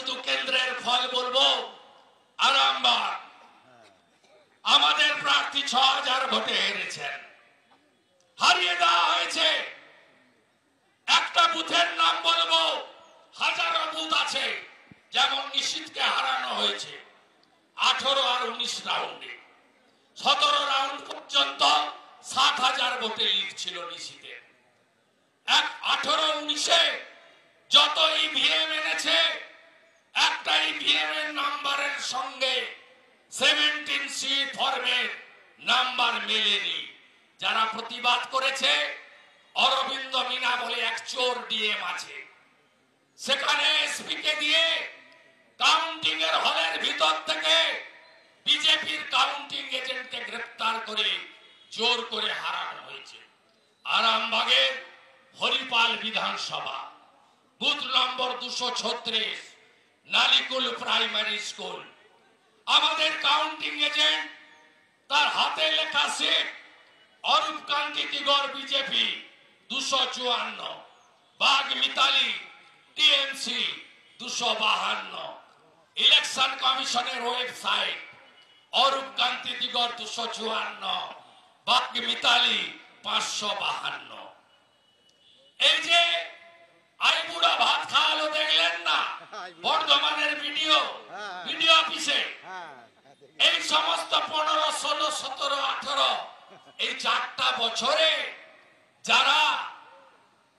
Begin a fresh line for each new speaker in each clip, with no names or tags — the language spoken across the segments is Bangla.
শুধু কেন্দ্রের ফল বলবো। আরামবাগ আমাদের প্রার্থী ৬,০০০ ভোটে হেরেছেন, হারিয়ে দেওয়া হয়েছে। একটা বুথের নাম বলবো, হাজারো বুথ আছে, যেমন নিশীথকে হারানো হয়েছে 18 আর 19 রাউন্ডে। 17 রাউন্ড পর্যন্ত ৭,০০০ ভোটে লিড ছিল নিশীথের। 18-19-এ যত ইভিএম এনেছে, একটা ইভিএম এর নাম্বারের সঙ্গে 17C ফর্মের নাম্বার মেলেনি। যারা প্রতিবাদ করেছে, অরবিন্দ মিনা বলে এক চোর ডিএম আছে, সেখানে এসপি কে দিয়ে কাউন্টিং এর হলের ভিতর থেকে বিজেপির কাউন্টিং এজেন্টকে গ্রেফতার করে জোর করে হারানো হয়েছে। আরামবাগের Haripal Vidhan Sabha booth number 236 Nalikul primary school, আমাদের কাউন্টিং এজেন্ট, তার হাতে লেখা sheet Arup Kanti Digar BJP 254, Bag Mitali TMC 252। Election কমিশনের ওয়েবসাইট অরূপ কান্তি দিগর 254, বাগ মিতালি 552। এই যে আইবুড়া ভাত খাওয়ালো দেখলেন না বর্ধমানের ভিডিও অফিসে, এই সমস্ত 15, 16, 17, 18 এই 4টা বছরে যারা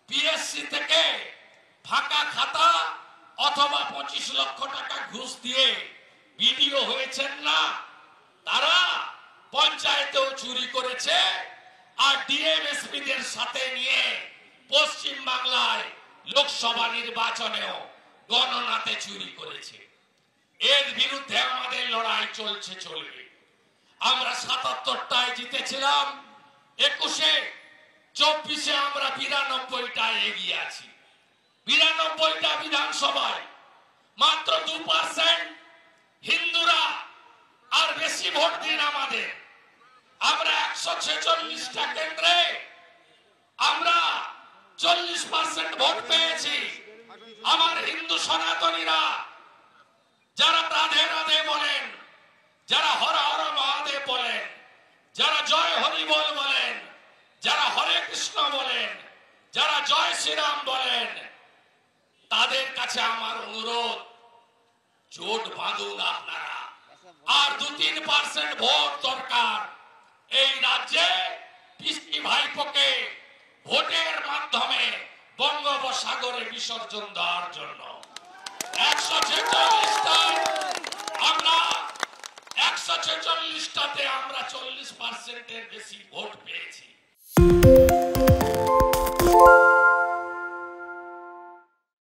পিএসসি থেকে ফাঁকা খাতা অথবা 25 লক্ষ টাকা ঘুষ দিয়ে ভিডিও হয়েছেন না, তারা পঞ্চায়েতেও চুরি করেছে আর ডিএমএসপিদের সাথে নিয়ে পশ্চিম বাংলায় লোকসভা নির্বাচনেও গণনাতে চুরি করেছে। এর বিরুদ্ধে আমাদের লড়াই চলবে। আমরা 77টায় জিতেছিলাম, 21-এ, 24-এ আমরা 92টায় এগিয়ে আছি। 92টা বিধানসভায় মাত্র 2% হিন্দুরা আর বেশি ভোট দিন আমাদের। আমরা 146টা কেন্দ্রে আমরা 40% ভোট পেয়েছি। আমার হিন্দু সনাতনীরা যারা রাধে রাধে বলেন, যারা হর হর মহাদেব বলেন, যারা জয় হরি বল বলেন, যারা হরে কৃষ্ণ বলেন, যারা জয় শ্রীরাম বলেন, তাদের কাছে আমার অনুরোধ, জোট বাঁধুন আপনারা। আর 2-3% ভোট দরকার এই রাজ্যে পিসি ভাইপোকে ভোটের মাধ্যমে বঙ্গোপসাগরে বিসর্জন দেওয়ার জন্য। 146টায় আমরা 146টাতে আমরা 40%-এর বেশি ভোট পেয়েছি।